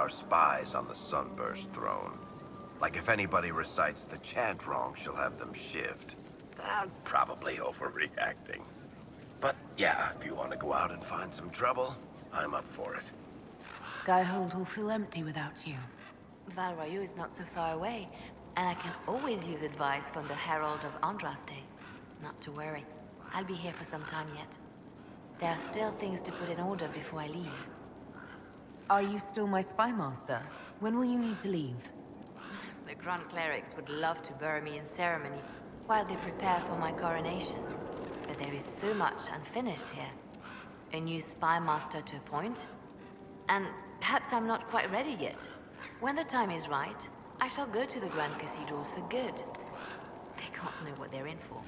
our spies on the Sunburst throne. Like if anybody recites the chant wrong, she'll have them shivved. I'm probably overreacting. But yeah, if you want to go out and find some trouble, I'm up for it. Skyhold will feel empty without you. Val Royeaux is not so far away, and I can always use advice from the Herald of Andraste. Not to worry, I'll be here for some time yet. There are still things to put in order before I leave. Are you still my spy master? When will you need to leave? The Grand Clerics would love to bury me in ceremony while they prepare for my coronation. But there is so much unfinished here. A new spy master to appoint, and perhaps I'm not quite ready yet. When the time is right, I shall go to the Grand Cathedral for good. They can't know what they're in for.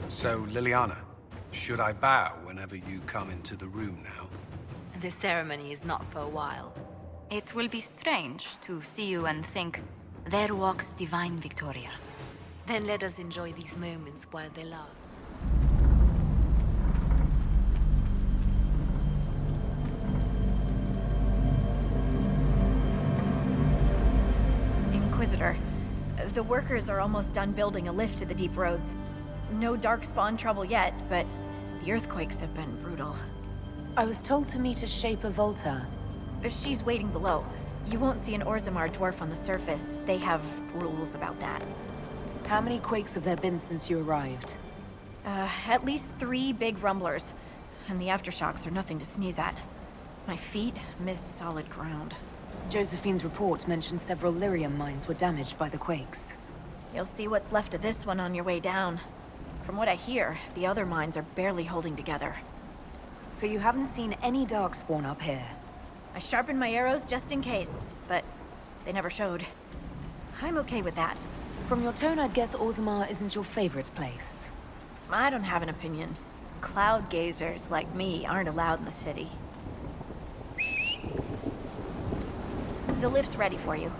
So, Liliana, should I bow whenever you come into the room now? The ceremony is not for a while. It will be strange to see you and think, there walks divine Victoria. Then let us enjoy these moments while they last. Inquisitor, the workers are almost done building a lift to the deep roads. No darkspawn trouble yet, but the earthquakes have been brutal. I was told to meet a Shaper Volta. She's waiting below. You won't see an Orzammar dwarf on the surface. They have rules about that. How many quakes have there been since you arrived? At least 3 big rumblers. And the aftershocks are nothing to sneeze at. My feet miss solid ground. Josephine's report mentioned several lyrium mines were damaged by the quakes. You'll see what's left of this one on your way down. From what I hear, the other mines are barely holding together. So you haven't seen any darkspawn up here? I sharpened my arrows just in case, but they never showed. I'm okay with that. From your tone, I'd guess Orzammar isn't your favorite place. I don't have an opinion. Cloud gazers like me aren't allowed in the city. The lift's ready for you.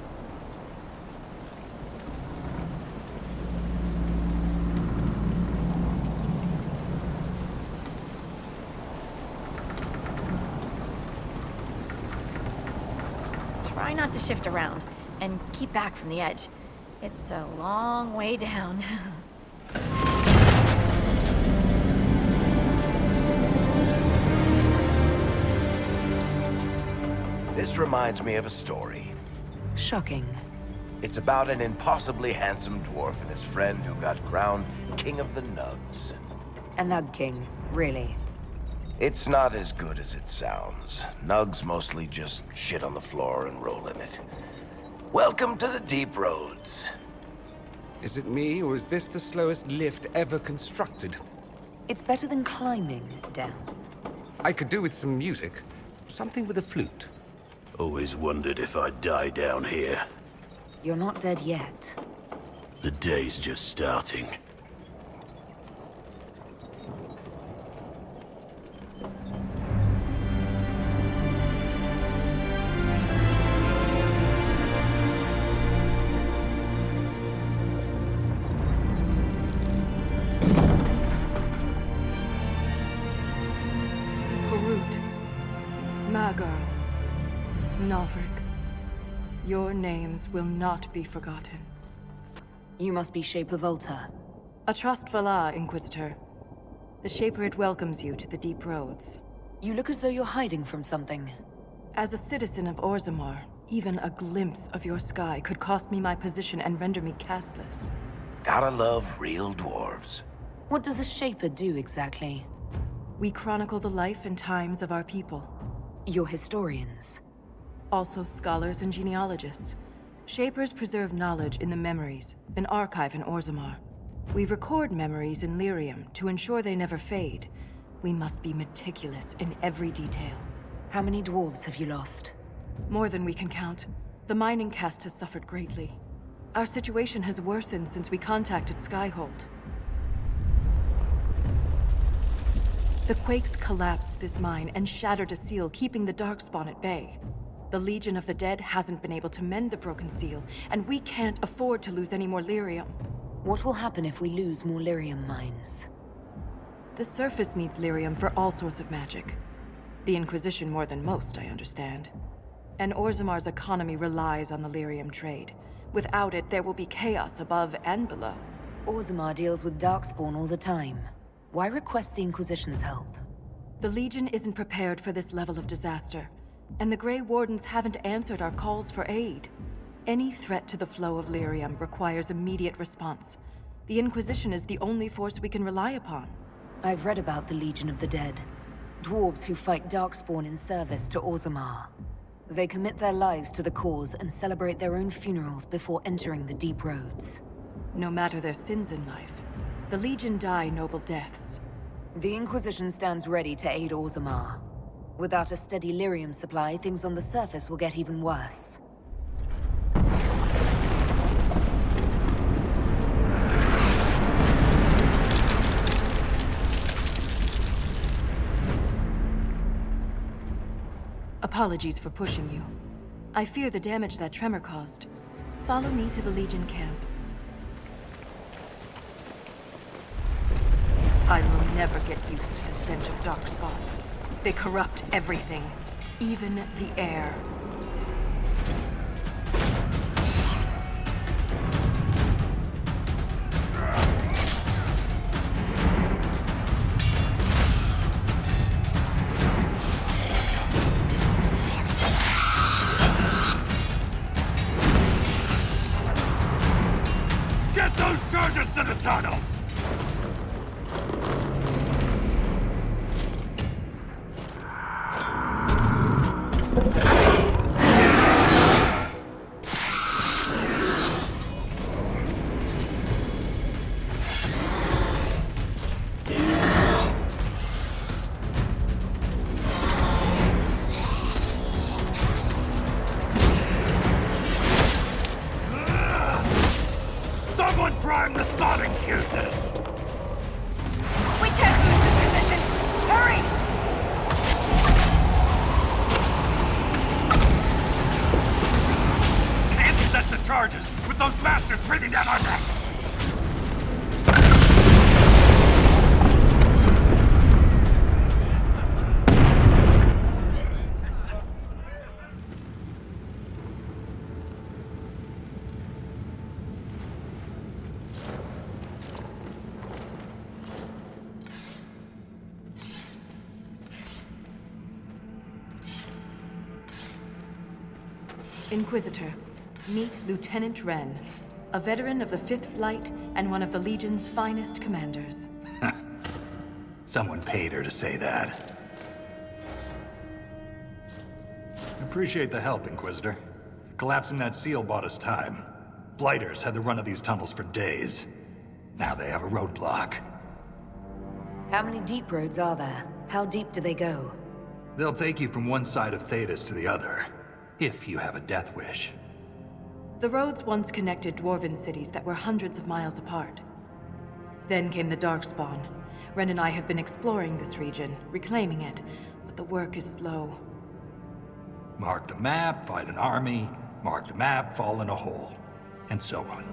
Try not to shift around, and keep back from the edge. It's a long way down. This reminds me of a story. Shocking. It's about an impossibly handsome dwarf and his friend who got crowned King of the Nugs. A Nug King, really? It's not as good as it sounds. Nugs mostly just shit on the floor and roll in it. Welcome to the deep roads. Is it me, or is this the slowest lift ever constructed? It's better than climbing down. I could do with some music. Something with a flute. Always wondered if I'd die down here. You're not dead yet. The day's just starting. Nalfric, your names will not be forgotten. You must be Shaper Volta. A trust Valar, Inquisitor. The Shaperate welcomes you to the deep roads. You look as though you're hiding from something. As a citizen of Orzammar, even a glimpse of your sky could cost me my position and render me castless. Gotta love real dwarves. What does a Shaper do exactly? We chronicle the life and times of our people. You're historians. Also scholars and genealogists. Shapers preserve knowledge in the memories, an archive in Orzammar. We record memories in Lyrium to ensure they never fade. We must be meticulous in every detail. How many dwarves have you lost? More than we can count. The mining caste has suffered greatly. Our situation has worsened since we contacted Skyhold. The quakes collapsed this mine and shattered a seal, keeping the Darkspawn at bay. The Legion of the Dead hasn't been able to mend the broken seal, and we can't afford to lose any more lyrium. What will happen if we lose more lyrium mines? The surface needs lyrium for all sorts of magic. The Inquisition more than most, I understand. And Orzamar's economy relies on the lyrium trade. Without it, there will be chaos above and below. Orzamar deals with Darkspawn all the time. Why request the Inquisition's help? The Legion isn't prepared for this level of disaster, and the Grey Wardens haven't answered our calls for aid. Any threat to the flow of lyrium requires immediate response. The Inquisition is the only force we can rely upon. I've read about the Legion of the Dead. Dwarves who fight Darkspawn in service to Orzamar. They commit their lives to the cause and celebrate their own funerals before entering the deep roads. No matter their sins in life, the Legion die noble deaths. The Inquisition stands ready to aid Orzamar. Without a steady lyrium supply, things on the surface will get even worse. Apologies for pushing you. I fear the damage that tremor caused. Follow me to the Legion camp. I will never get used to the stench of Darkspawn. They corrupt everything, even the air. Get those charges to the tunnels! Someone prime the sonic fuses! We can't lose this position! Hurry! Can't set the charges with those bastards breathing down our necks! Inquisitor, meet Lieutenant Wren, a veteran of the 5th Flight and one of the Legion's finest commanders. Someone paid her to say that. Appreciate the help, Inquisitor. Collapsing that seal bought us time. Blighters had the run of these tunnels for days. Now they have a roadblock. How many deep roads are there? How deep do they go? They'll take you from one side of Thetis to the other, if you have a death wish. The roads once connected dwarven cities that were hundreds of miles apart. Then came the Darkspawn. Ren and I have been exploring this region, reclaiming it, but the work is slow. Mark the map, fight an army. Mark the map, fall in a hole. And so on.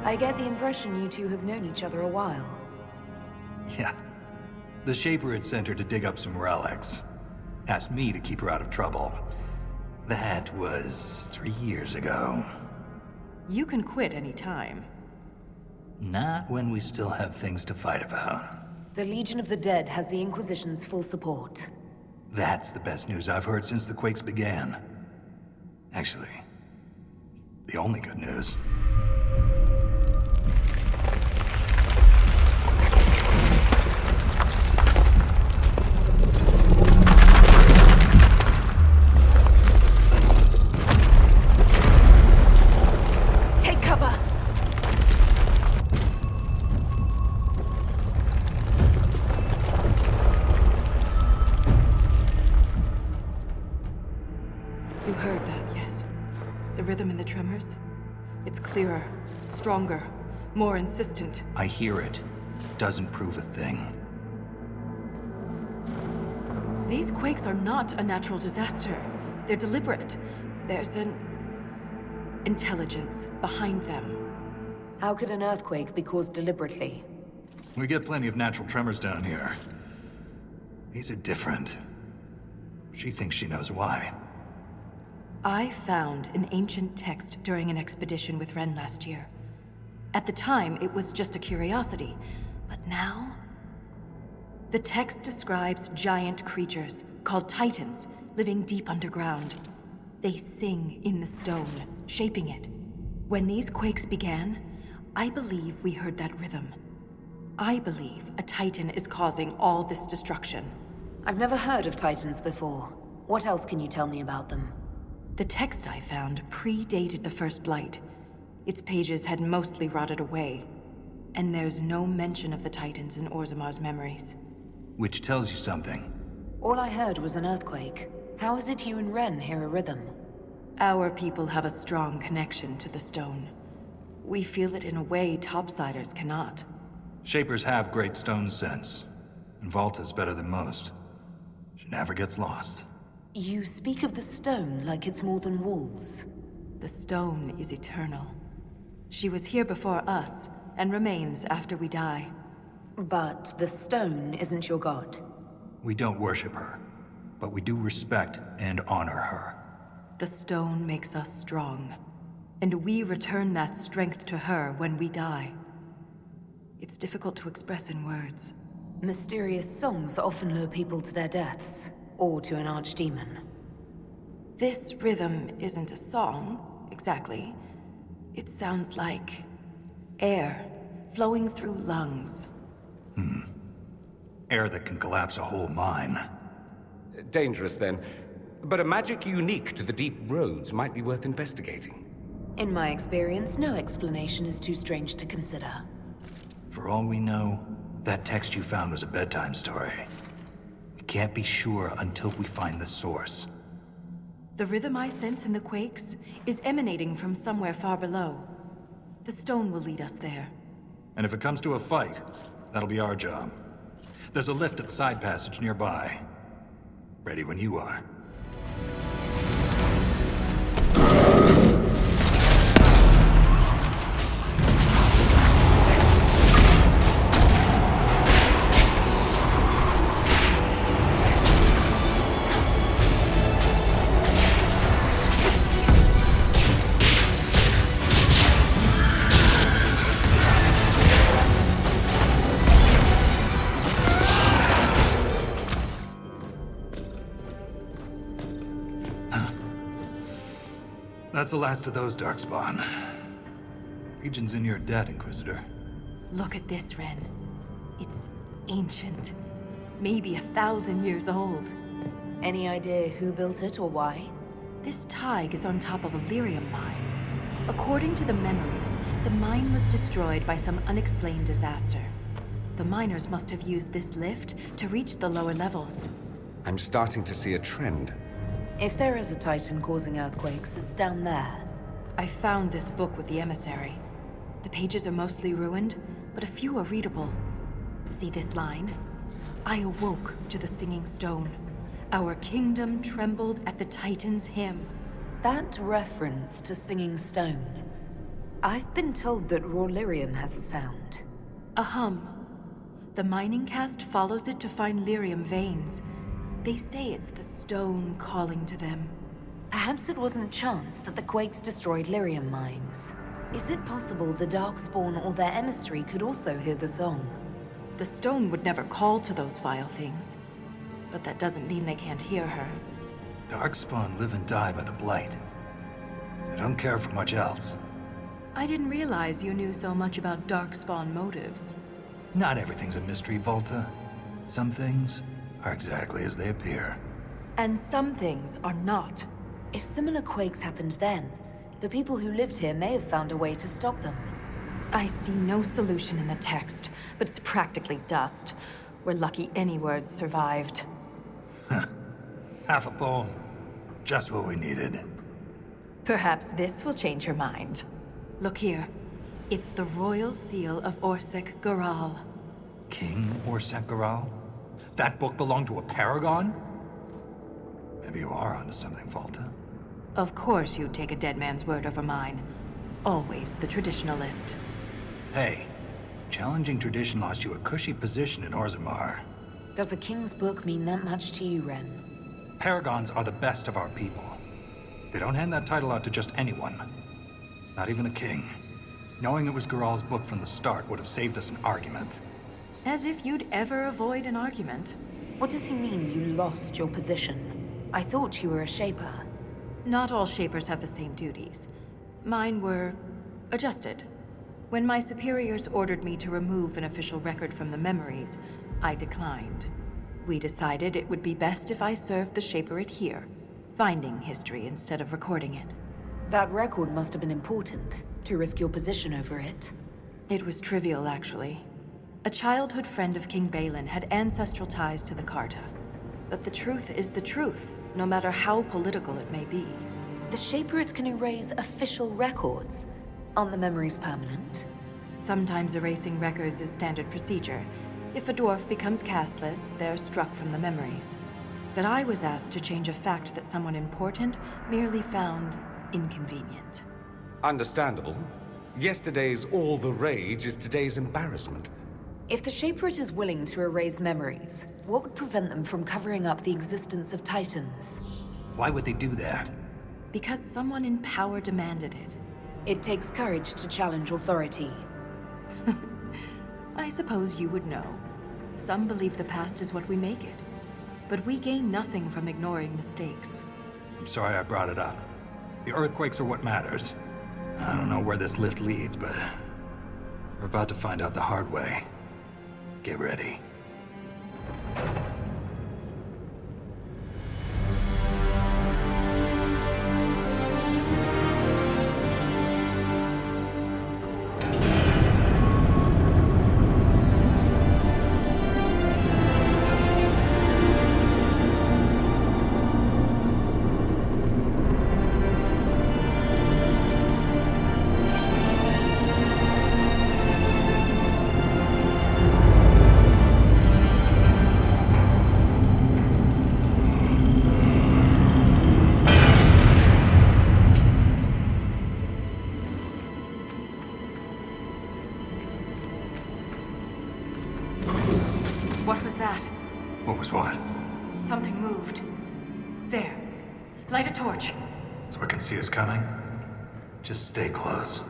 I get the impression you two have known each other a while. Yeah. The Shaper had sent her to dig up some relics. Asked me to keep her out of trouble. That was 3 years ago. You can quit any time. Not when we still have things to fight about. The Legion of the Dead has the Inquisition's full support. That's the best news I've heard since the quakes began. Actually, the only good news. Take cover! You heard that, yes? The rhythm in the tremors? It's clearer, stronger, more insistent. I hear it. Doesn't prove a thing. These quakes are not a natural disaster. They're deliberate. There's an intelligence behind them. How could an earthquake be caused deliberately? We get plenty of natural tremors down here. These are different. She thinks she knows why. I found an ancient text during an expedition with Ren last year. At the time, it was just a curiosity, but now... The text describes giant creatures, called Titans, living deep underground. They sing in the stone, shaping it. When these quakes began, I believe we heard that rhythm. I believe a Titan is causing all this destruction. I've never heard of Titans before. What else can you tell me about them? The text I found predated the First Blight. Its pages had mostly rotted away. And there's no mention of the Titans in Orzamar's memories. Which tells you something. All I heard was an earthquake. How is it you and Ren hear a rhythm? Our people have a strong connection to the stone. We feel it in a way topsiders cannot. Shapers have great stone sense. And Volta's better than most. She never gets lost. You speak of the stone like it's more than walls. The stone is eternal. She was here before us, and remains after we die. But the stone isn't your god. We don't worship her, but we do respect and honor her. The stone makes us strong, and we return that strength to her when we die. It's difficult to express in words. Mysterious songs often lure people to their deaths, or to an archdemon. This rhythm isn't a song, exactly. It sounds like air flowing through lungs. Air that can collapse a whole mine. Dangerous, then. But a magic unique to the deep roads might be worth investigating. In my experience, no explanation is too strange to consider. For all we know, that text you found was a bedtime story. We can't be sure until we find the source. The rhythm I sense in the quakes is emanating from somewhere far below. The stone will lead us there. And if it comes to a fight, that'll be our job. There's a lift at the side passage nearby. Ready when you are. That's the last of those, Darkspawn. Legion's in your debt, Inquisitor. Look at this, Ren. It's ancient. Maybe 1,000 years old. Any idea who built it or why? This Tig is on top of a lyrium mine. According to the memories, the mine was destroyed by some unexplained disaster. The miners must have used this lift to reach the lower levels. I'm starting to see a trend. If there is a Titan causing earthquakes, it's down there. I found this book with the emissary. The pages are mostly ruined, but a few are readable. See this line? I awoke to the singing stone. Our kingdom trembled at the Titan's hymn. That reference to singing stone. I've been told that raw lyrium has a sound. A hum. The mining cast follows it to find lyrium veins. They say it's the stone calling to them. Perhaps it wasn't chance that the quakes destroyed lyrium mines. Is it possible the Darkspawn or their emissary could also hear the song? The stone would never call to those vile things. But that doesn't mean they can't hear her. Darkspawn live and die by the Blight. They don't care for much else. I didn't realize you knew so much about Darkspawn motives. Not everything's a mystery, Volta. Some things are exactly as they appear. And some things are not. If similar quakes happened then, the people who lived here may have found a way to stop them. I see no solution in the text, but it's practically dust. We're lucky any words survived. Half a poem. Just what we needed. Perhaps this will change your mind. Look here. It's the royal seal of Orsec Garal. King Orsec Garal? That book belonged to a paragon? Maybe you are onto something, Volta. Of course you'd take a dead man's word over mine. Always the traditionalist. Hey, challenging tradition lost you a cushy position in Orzammar. Does a king's book mean that much to you, Ren? Paragons are the best of our people. They don't hand that title out to just anyone. Not even a king. Knowing it was Geralt's book from the start would have saved us an argument. As if you'd ever avoid an argument. What does he mean you lost your position? I thought you were a Shaper. Not all Shapers have the same duties. Mine were adjusted. When my superiors ordered me to remove an official record from the memories, I declined. We decided it would be best if I served the Shaperate here, finding history instead of recording it. That record must have been important, to risk your position over it. It was trivial, actually. A childhood friend of King Balin had ancestral ties to the Carta. But the truth is the truth, no matter how political it may be. The Shaperate can erase official records. Aren't the memories permanent? Sometimes erasing records is standard procedure. If a dwarf becomes castless, they're struck from the memories. But I was asked to change a fact that someone important merely found inconvenient. Understandable. Yesterday's all the rage is today's embarrassment. If the Shaperate is willing to erase memories, what would prevent them from covering up the existence of Titans? Why would they do that? Because someone in power demanded it. It takes courage to challenge authority. I suppose you would know. Some believe the past is what we make it. But we gain nothing from ignoring mistakes. I'm sorry I brought it up. The earthquakes are what matters. I don't know where this lift leads, but we're about to find out the hard way. Get ready. What was that? What was what? Something moved. There. Light a torch. So I can see us coming? Just stay close.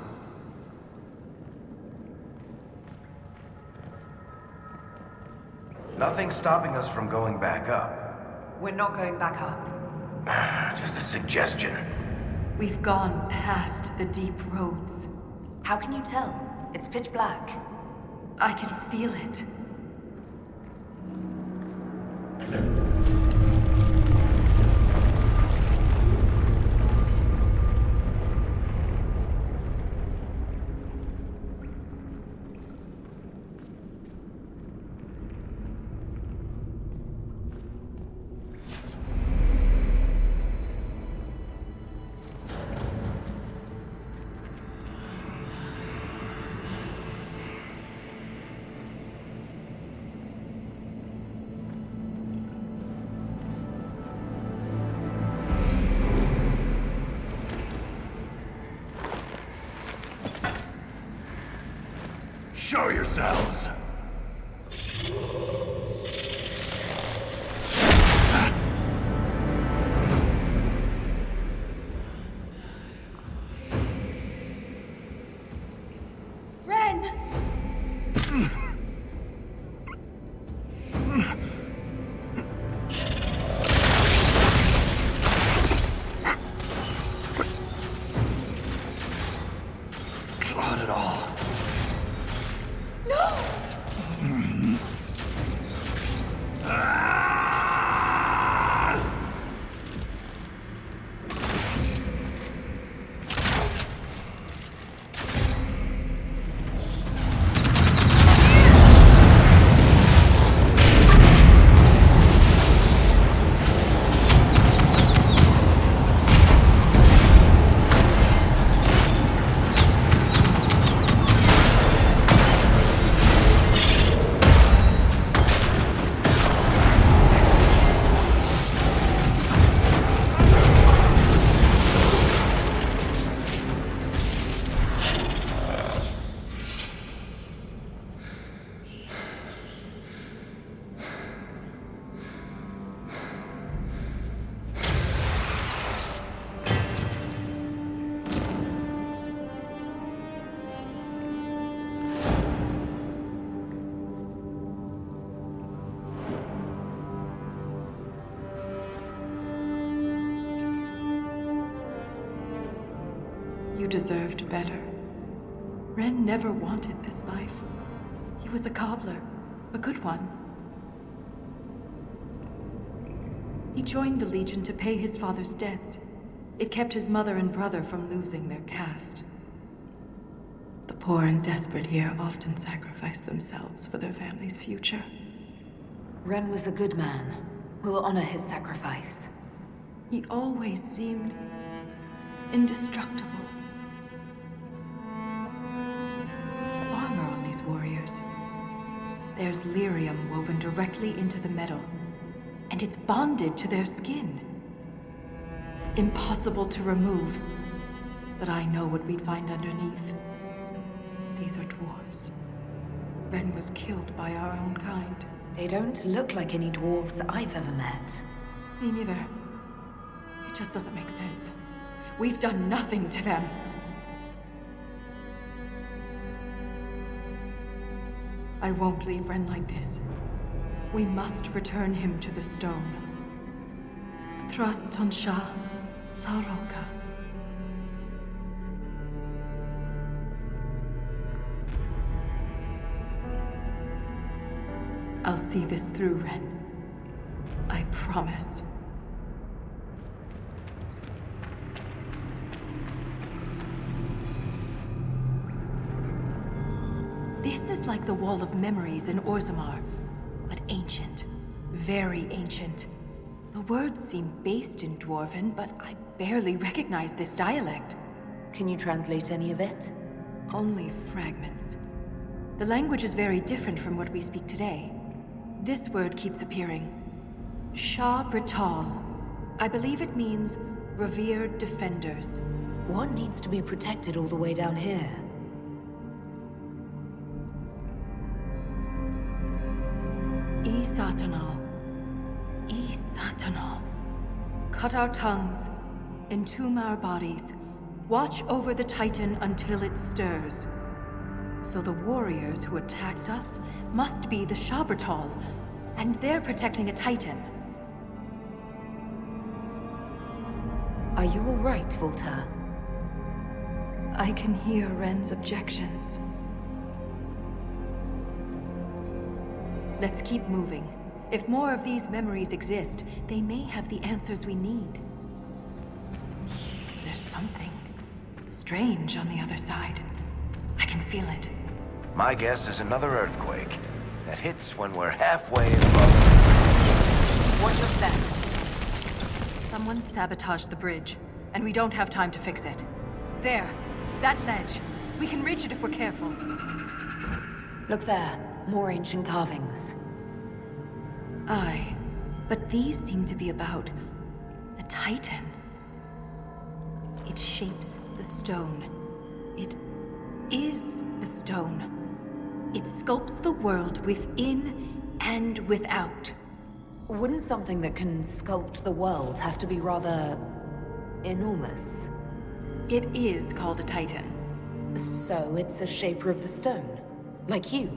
Nothing's stopping us from going back up. We're not going back up. Just a suggestion. We've gone past the deep roads. How can you tell? It's pitch black. I can feel it. Show yourselves! Ren! Not at all. deserved better. Ren never wanted this life. He was a cobbler, a good one. He joined the Legion to pay his father's debts. It kept his mother and brother from losing their caste. The poor and desperate here often sacrifice themselves for their family's future. Ren was a good man. We'll honor his sacrifice. He always seemed indestructible. The armor on these warriors. There's lyrium woven directly into the metal, and it's bonded to their skin. Impossible to remove, but I know what we'd find underneath. These are dwarves. Ren was killed by our own kind. They don't look like any dwarves I've ever met. Me neither. It just doesn't make sense. We've done nothing to them. I won't leave Ren like this. We must return him to the stone. Thrust Tonsha Saroka. I'll see this through, Ren. I promise. This is like the Wall of Memories in Orzammar, but ancient. Very ancient. The words seem based in Dwarven, but I barely recognize this dialect. Can you translate any of it? Only fragments. The language is very different from what we speak today. This word keeps appearing. Shah Brital. I believe it means revered defenders. What needs to be protected all the way down here? Satanal. Satanal. Cut our tongues, entomb our bodies, watch over the Titan until it stirs. So the warriors who attacked us must be the Shabratal, and they're protecting a Titan. Are you all right, Volta? I can hear Ren's objections. Let's keep moving. If more of these memories exist, they may have the answers we need. There's something strange on the other side. I can feel it. My guess is another earthquake that hits when we're halfway across. Watch your step. Someone sabotaged the bridge, and we don't have time to fix it. There, that ledge. We can reach it if we're careful. Look there. More ancient carvings. Aye, but these seem to be about the Titan. It shapes the stone. It is the stone. It sculpts the world within and without. Wouldn't something that can sculpt the world have to be rather enormous? It is called a Titan. So it's a shaper of the stone, like you.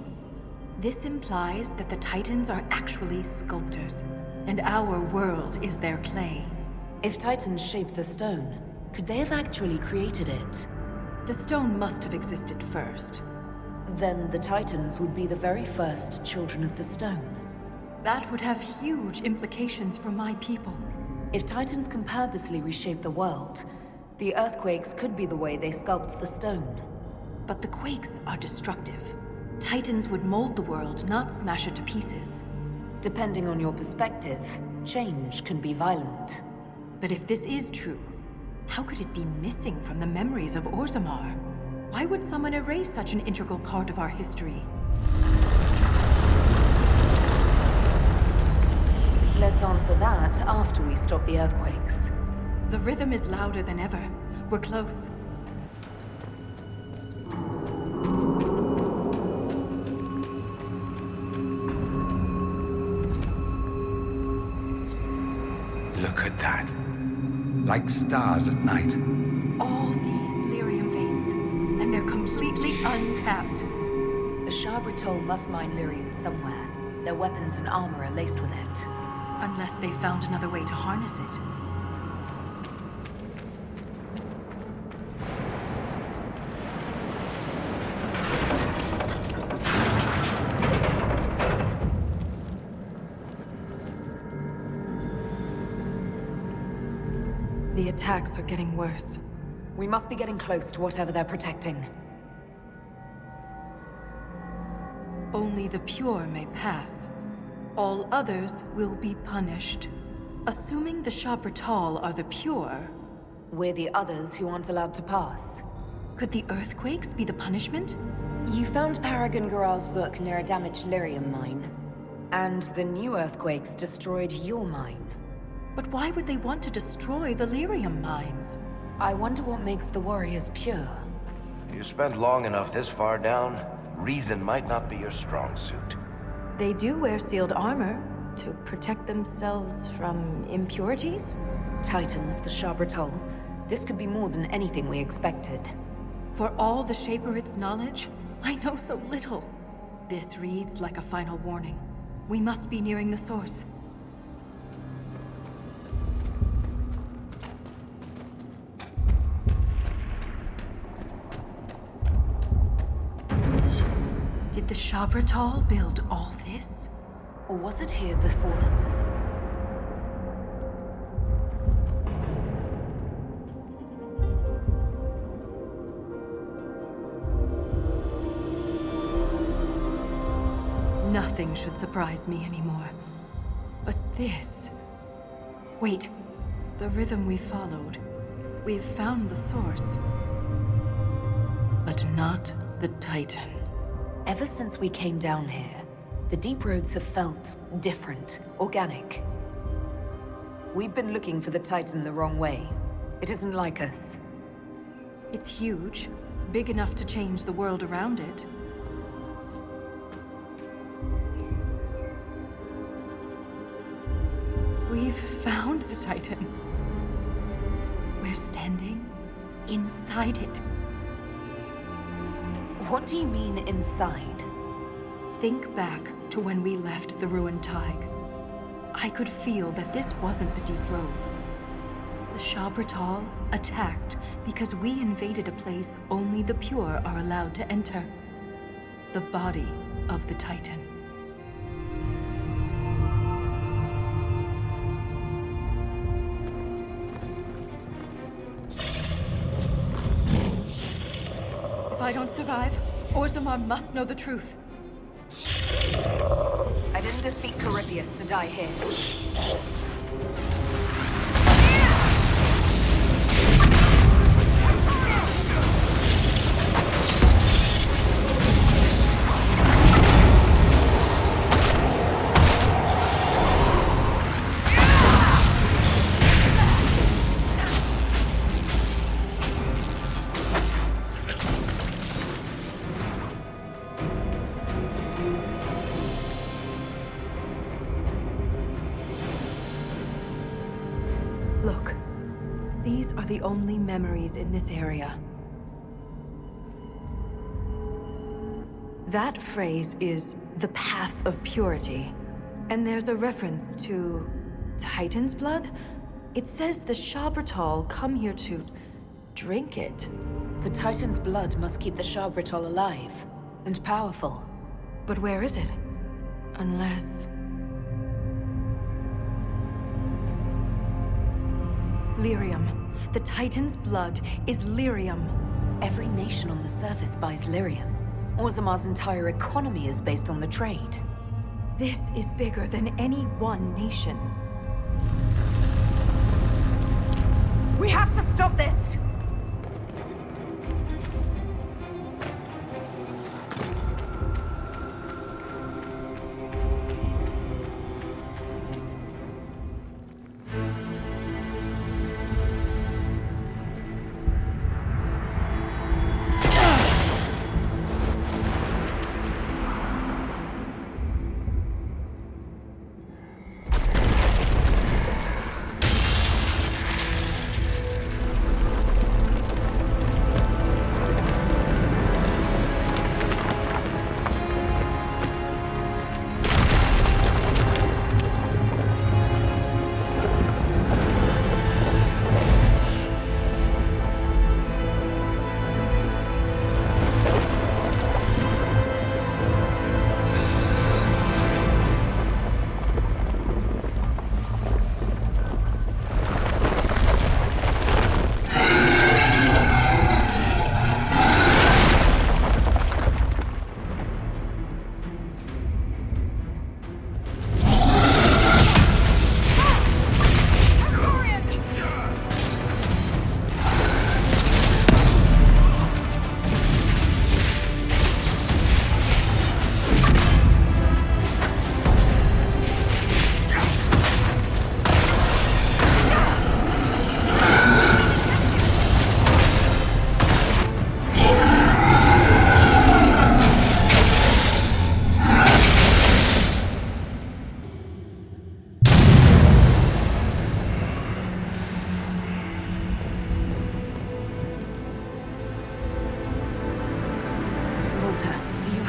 This implies that the Titans are actually sculptors, and our world is their clay. If Titans shaped the stone, could they have actually created it? The stone must have existed first. Then the Titans would be the very first children of the stone. That would have huge implications for my people. If Titans can purposely reshape the world, the earthquakes could be the way they sculpt the stone. But the quakes are destructive. Titans would mold the world, not smash it to pieces. Depending on your perspective, change can be violent. But if this is true, how could it be missing from the memories of Orzammar? Why would someone erase such an integral part of our history? Let's answer that after we stop the earthquakes. The rhythm is louder than ever. We're close. Look at that. Like stars at night. All these lyrium veins, and they're completely untapped. The Shabratal must mine lyrium somewhere. Their weapons and armor are laced with it. Unless they found another way to harness it. attacks are getting worse. We must be getting close to whatever they're protecting. Only the pure may pass. All others will be punished. Assuming the Shabratal are the pure, We're the others who aren't allowed to pass. could the earthquakes be the punishment? You found Paragon Garal's book near a damaged lyrium mine. And the new earthquakes destroyed your mine. But why would they want to destroy the lyrium mines? I wonder what makes the warriors pure. You spent long enough this far down, reason might not be your strong suit. They do wear sealed armor to protect themselves from impurities? Titans, the Shabratal. This could be more than anything we expected. For all the Shaperit's knowledge, I know so little. This reads like a final warning. We must be nearing the source. Did the Shabratal build all this? Or was it here before them? Nothing should surprise me anymore. But this... Wait. The rhythm we followed. We've found the source. But not the Titan. Ever since we came down here, the deep roads have felt different, organic. We've been looking for the Titan the wrong way. It isn't like us. It's huge. Big enough to change the world around it. We've found the Titan. We're standing inside it. What do you mean, inside? Think back to when we left the ruined Tig. I could feel that this wasn't the deep roads. The Shabratal attacked because we invaded a place only the pure are allowed to enter. The body of the Titan. If I don't survive, Orzammar must know the truth. I didn't defeat Corypheus to die here. Look, these are the only memories in this area. That phrase is the path of purity. And there's a reference to Titan's blood? It says the Shabratal come here to drink it. The Titan's blood must keep the Shabratal alive and powerful. But where is it? Unless... Lyrium. The Titan's blood is lyrium. Every nation on the surface buys lyrium. Orzammar's entire economy is based on the trade. This is bigger than any one nation. We have to stop this!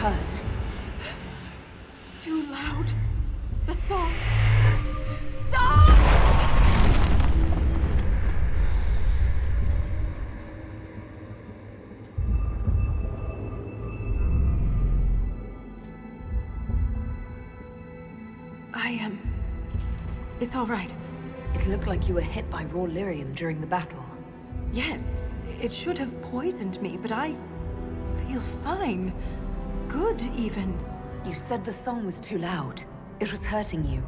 hurt? Too loud. The song. Stop! It's all right. It looked like you were hit by raw lyrium during the battle. Yes, it should have poisoned me, but I feel fine. Good, even. You said the song was too loud. It was hurting you.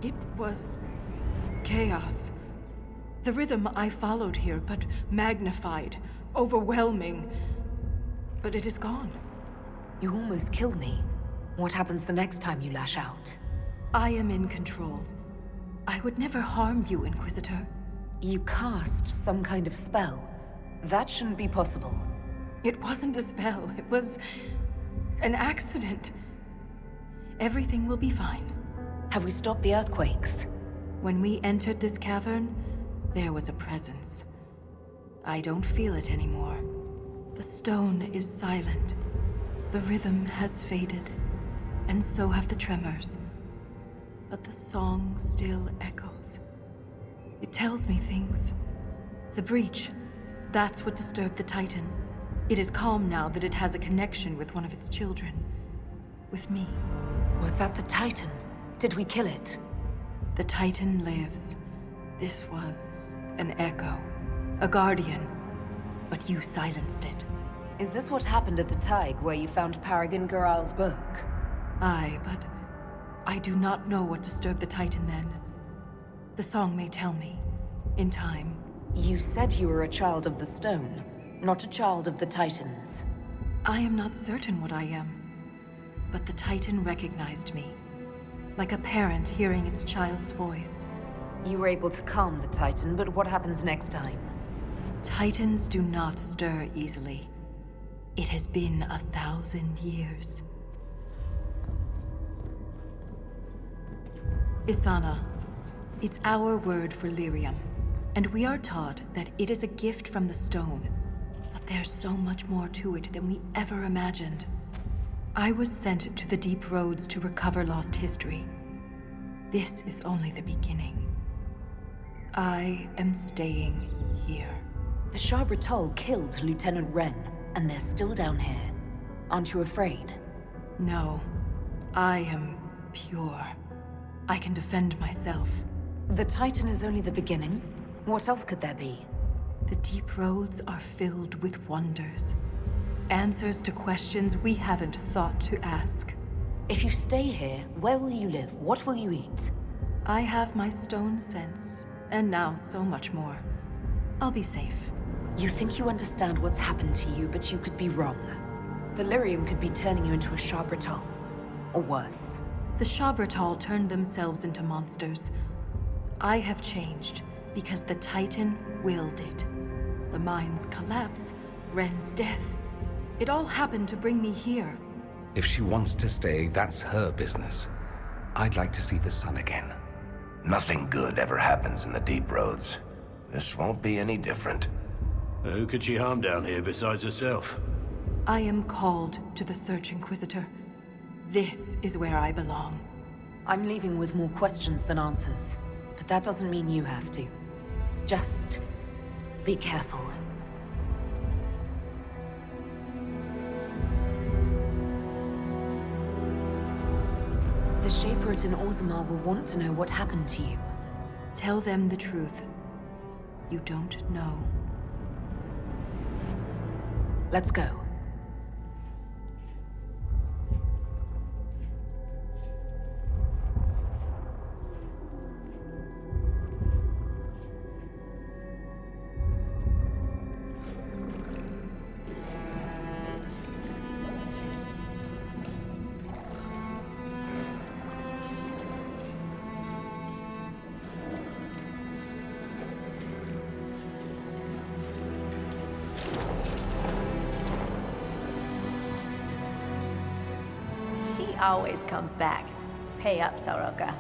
It was chaos. The rhythm I followed here, but magnified, overwhelming. But it is gone. You almost killed me. What happens the next time you lash out? I am in control. I would never harm you, Inquisitor. You cast some kind of spell. That shouldn't be possible. It wasn't a spell. It was an accident. Everything will be fine. Have we stopped the earthquakes? When we entered this cavern, there was a presence. I don't feel it anymore. The stone is silent. The rhythm has faded, and so have the tremors. But the song still echoes. It tells me things. The breach, that's what disturbed the Titan. It is calm now that it has a connection with one of its children. With me. Was that the Titan? Did we kill it? The Titan lives. This was an echo. A guardian. But you silenced it. Is this what happened at the DAII where you found Paragon Goral's book? Aye, but I do not know what disturbed the Titan then. The song may tell me. In time. You said you were a child of the stone, not a child of the Titans. I am not certain what I am. But the Titan recognized me. Like a parent hearing its child's voice. You were able to calm the Titan, but what happens next time? Titans do not stir easily. It has been 1,000 years. Isana. It's our word for lyrium. And we are taught that it is a gift from the stone. But there's so much more to it than we ever imagined. I was sent to the deep roads to recover lost history. This is only the beginning. I am staying here. The Sharbratol killed Lieutenant Wren, and they're still down here. Aren't you afraid? No. I am pure. I can defend myself. The Titan is only the beginning. What else could there be? The deep roads are filled with wonders. Answers to questions we haven't thought to ask. If you stay here, where will you live? What will you eat? I have my stone sense, and now so much more. I'll be safe. You think you understand what's happened to you, but you could be wrong. The lyrium could be turning you into a Sharbratol. Or worse. The Sharbratol turned themselves into monsters. I have changed, because the Titan willed it. The mine's collapse, Ren's death. It all happened to bring me here. If she wants to stay, that's her business. I'd like to see the sun again. Nothing good ever happens in the deep roads. This won't be any different. Who could she harm down here besides herself? I am called to the Search Inquisitor. This is where I belong. I'm leaving with more questions than answers. But that doesn't mean you have to. Just be careful. The Shaperate in Orzammar will want to know what happened to you. Tell them the truth. You don't know. Let's go. She always comes back. Pay up, Soroka.